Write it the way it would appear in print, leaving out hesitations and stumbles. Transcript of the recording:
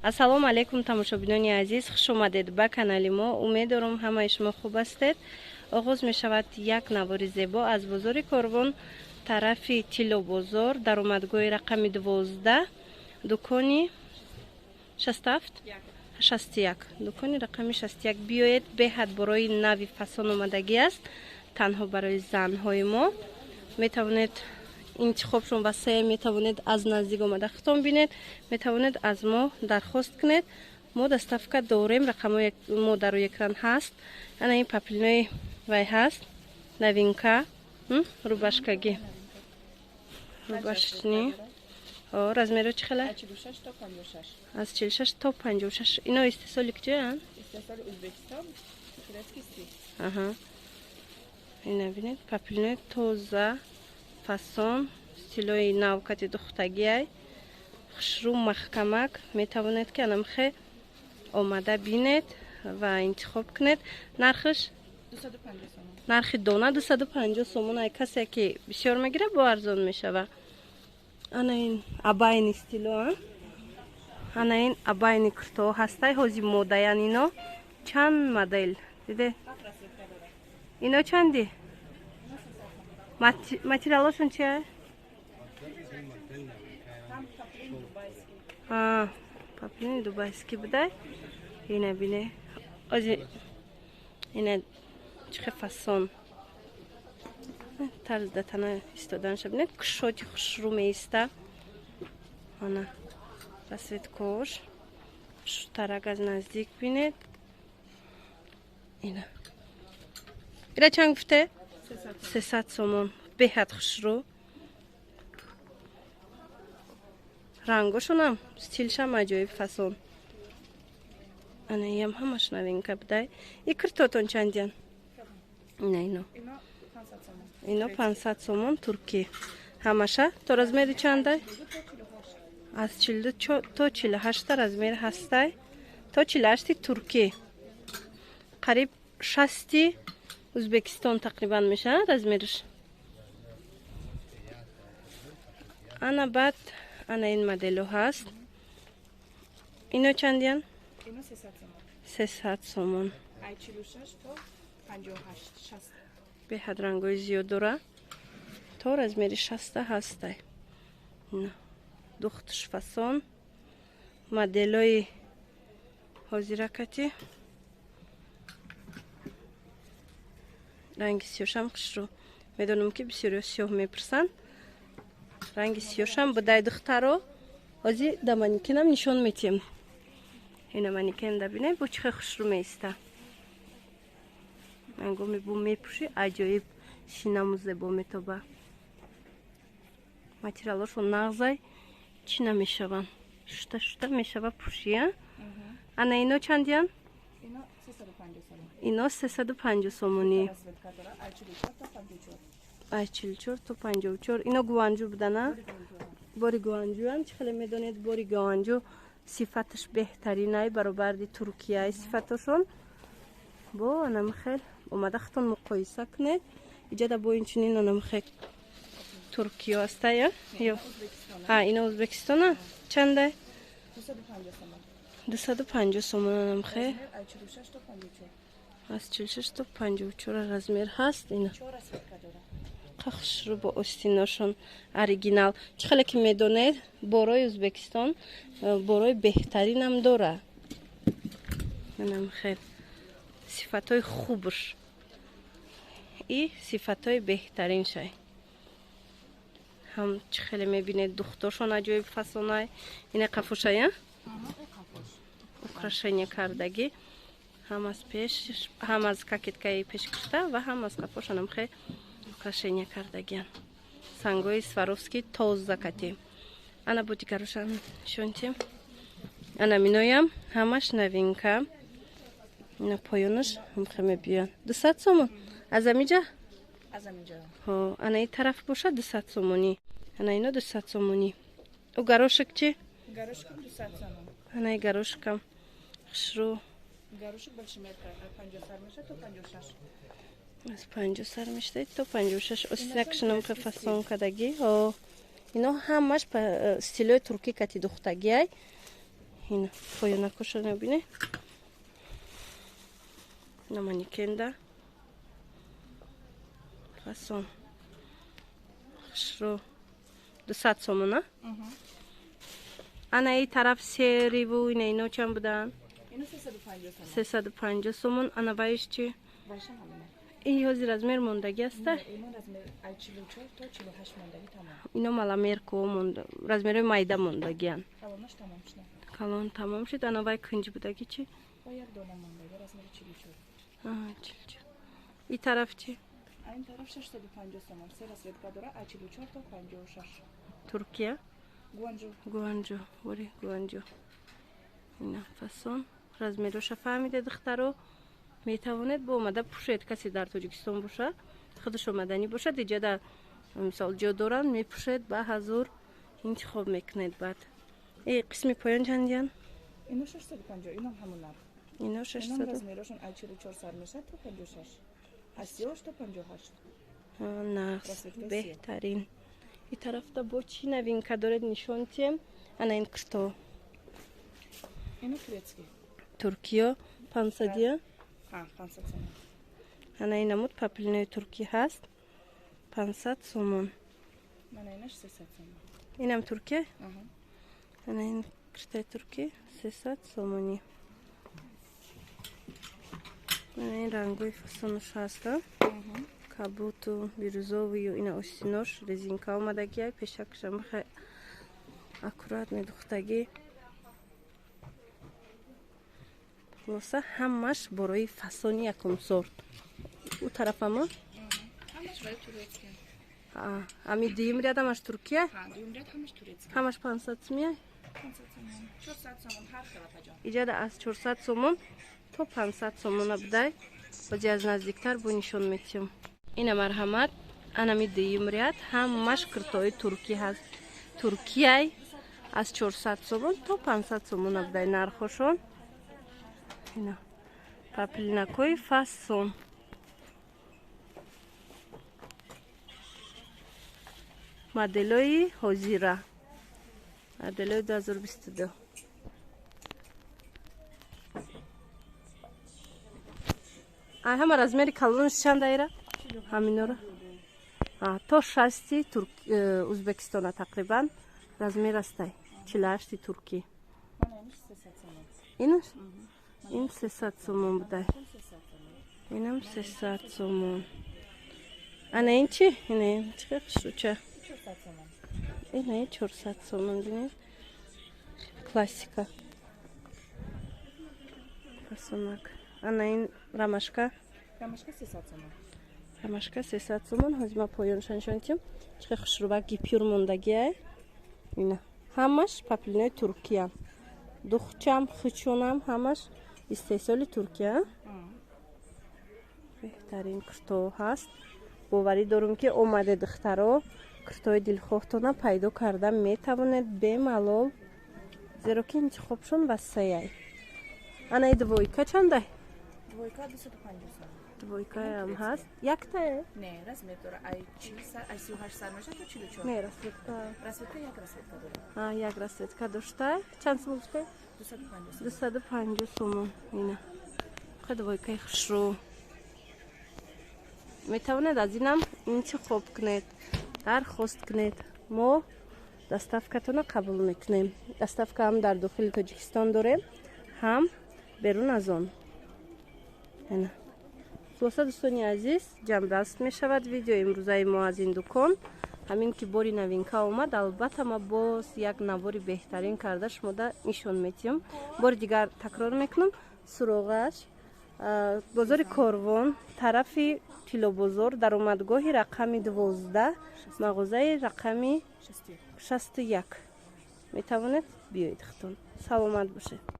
ассалому алайкум тамошобинони азиз, хуш омадед ба канали мо. Умед дорам ҳамаи шумо хуб ҳастед. оғоз мешавад як навори зебо аз бозори Корвон, тарафи Тило бозор, даромадгоҳи рақами 12, дукони 61, дукони рақами 61. биёед, беҳад борои нави фасон омадагӣ аст, танҳо барои занҳои мо. метавонед интихобшон васеъ, метавонед аз наздик омада хитон бинед, метавонед аз мо дархост кунед. мо доставка дорем, рақамҳои мо дар экран ҳаст. ана ин паплинои вай ҳаст, новинка, рубашкагӣ, рубашни размери чӣ хела? аз 46 то 56. ино истисоли куҷоянд? Истисоли Ӯзбекистон, турецкий стиль. ина бинед, паплинои тоза фасон, стилои навкати духтагиай, хушрӯ маҳкамак. метавонед ки анамхе омада бинед ва интихоб кунед. нархиш 250 сомон. нархи дона 250 сомон. ай касе ки бисёр мегира бо арзон мешава. ана ин абайни стило, ана ин абайни курто ҳастай ҳози модаян. ино чанд модел диде? ино чанди? материалошон чи ай? паплини дубайский будай. ина бине ози ина чихе фасон тарз датана истоданша бинед. кушоти хушрӯ меиста. ана расветкош шутарак аз наздик бинед. ина ира чанд гуфте? 300 сомон. беҳад хушрӯ. рангошонам стилшам аҷоиб фасон. ана иям ҳамаш новинка будай. и куртотон чандиян? ина ино 500 сомон. ино 500 сомон туркӣ. ҳамаша то размери чандай? аз 42 то 48 размер ҳастай. то 48 туркӣ. қариб 60 Ӯзбекистон тақрибан меша размериш. ана баъд ана ин модело ҳаст. ино чандиян? Ино 300 сомон. 300 сомон. Ай 46 то 58, 60. беҳад рангои зиёд дора. то размери 60 ҳастай. ина духтуш фасон, моделои ҳозиракати. ранги сиёшам хушрӯ. медонам ки бисёриё сиёҳ мепурсанд. ранги сиёшам будай духтаро ҳози да манекенам нишон метиҳем. ина манекен да бинед бо чихе хушрӯ меиста. ҳангоми бу мепӯшӣ аҷоиб шинаму зебо метоба. материалошон нағзай чӣ намешаванд. шута шута мешава пӯшия. ана ино чандиян? Ино 350 сомон. ино 350 сомонӣ. Расветка дора. Ай 44 то 54. ай 44 то 54. ино гуанҷӯ будана? бори гуанҷӯян. чӣ хеле медонед бори гуанҷӯ сифаташ беҳтаринай баробарди туркияи сифатошон. бо анамхел омада хитон муқоиса кунед. иҷада бо инчунин анамхел туркиё астая ё ино Ӯзбекистона. чандай? 250 сомон. 250 сомон анамхел. Ай 46 то 54. аз 46 то 54 размер ҳаст. ина 4 расветка дора. хушрӯ бо остиношон оригинал. чӣ хеле ки медонед борои Ӯзбекистон борои беҳтаринам дора. анамхел сифатҳои хубш и сифатҳои беҳтарин шай. ҳам чӣ хеле мебинед духтошон аҷоиб фасонай. ина қафошая украшения кардагӣ. ҳам аз пеш, ҳам аз кокеткаи пешкишта ва ҳам аз қафош анамхе украшения кардагиян. сангои Сваровский тозакати. ана бо дигарошам шонтим. ана миноям ҳамаш новинка. ина поёнаш ҳамхе мебиёян. 200 сомон. аз амиҷа? Аз амиҷа. ана ин тараф боша 200 сомонӣ. ана ино 200 сомонӣ. у горошек чӣ? Горошком 200 сомон. ана и горошкам хушрӯ. Горошек больше метра. 50 сар меша то 56. аз 50 сар мешавад то 56. остинакшинам ки фасон кардагӣ. ино ҳамаш стилои туркӣ кати духтагиай. اینا پایان کشو نبینه اینا منیکنده فاسون خشرو 200 سومونه انا این طرف سری و اینا چند بودن؟ اینو 350 تومن 350 سومون انا بایش چی؟ باشه همینه این هزی رزمیر موندگی است اینو رزمیر 44 تا 48 موندگی تمام اینا مالا مرکو موند رزمیر مایده موندگی هن کالونش تمام شد کالون تمام شد انا بای کنج بودگی چی؟ با یک دونه موندگی رزمیر 44 آها چی این طرف چی؟ این طرف 650 تومن سه رسیدگاه داره 44 تا 56 ترکیه گوانجو گوانجو وری گوانجو اینا فاسون رزمیروش فهمیده دخترو میتواند با اومده پوشید کسی در تاجیکستان باشه خودش اومدنی باشه دیگه در مثال جا دارن میپوشید به حضور انتخاب میکنید بعد این قسمی پایان چندیان؟ اینو 650 اینو همون نرخ اینا اینو 600 رزمیرشون 44 سر میشه تا 56 از 38 تا 58 نه بهترین این طرف تا با چی نوین که دارد نشون تیم انا این کرتو اینو تورецький ترکیه 500 ها 500 تومن انا این نمود پاپلینوی ترکی هست 500 سومون من اینش 300 تومن اینم ترکیه آها انا این کرتای ترکی 300 سومونی انا این رنگوی فاسونش هست کابوتو بیروزوی و اینا استینوش رزینکا اومدگی های پیشکشم بخواه اکورات میدوختگی خلاصه همش برای فاسونی یکم سورت او طرف اما همش برای تورецький امی دیم ریاد همش ترکیه ها دیوم رد همش تورецький همش 500 سمیه 500 تومن 400 تومن هر خلاف جا ایجاد از 400 سومون تا 500 سومون بدای بازی از نزدیکتر بو نشون میتیم این مرحمت انمی دیم ریاد همش کرتای ترکی هست ترکیه از 400 سومون تا 500 سومون بدای نرخوشون اینا پاپلینکوی فاسون مدلوی حزیره مدلوی 2022 همه رزمیر کالونش چند دایره؟ همین رو تا 60 ازبکستان تقریبا رزمیر است 48 ترکی من اینش 300 تومن اینش؟ این 300 سومون بوده 300 تومن اینم 300 سومون انا این چی؟ اینه چه خشوچه 400 تومن اینه 400 سومون بینید کلاسیکا فاسونک انا این راماشکا راماشکا 300 تومن راماشکا 300 سومون هزیما پایانشان شانتیم چه خشروبا گیپیور موندگیه اینا همش پاپلینوی ترکیه دخترم خچونم همش استیصال ترکیه بهترین کرتو هست باوری دارم که اومده دخترها کرتوی دلخواهتونه پیدا کرده میتواند به ملال زیرا که انتخابشون وسیعی انا ای دویکا چنده؟ دویکا 250 تومن دویکا هم هست یک تایه؟ نه رزمیر داره ای 40 سر ای 38 سر میشه تا 44 نه رسیدکا رسیدگاه یک رسیدگاه داره یک رسیدکا داشته چند سوم بسته؟ 250 سومون اینه خیلی دویکای خشرو میتواند از اینم انتخاب کنید درخواست کنید ما دستافکتون قبول میکنیم دستافک هم در داخل تاجیکستان داریم هم بیرون از آن خلاصه دوستانی عزیز جمع دست می شود ویدیو امروزه ما از این دکان همین که باری نوینکا اومد البته ما باز یک نواری بهترین کرده شما ده نشون میتیم بار دیگر تکرار میکنم سراغش بازار کاروان طرف تیلو بازار در اومدگاه رقم 12 مغازه رقم 61 میتواند بیایید خطون سلامت باشه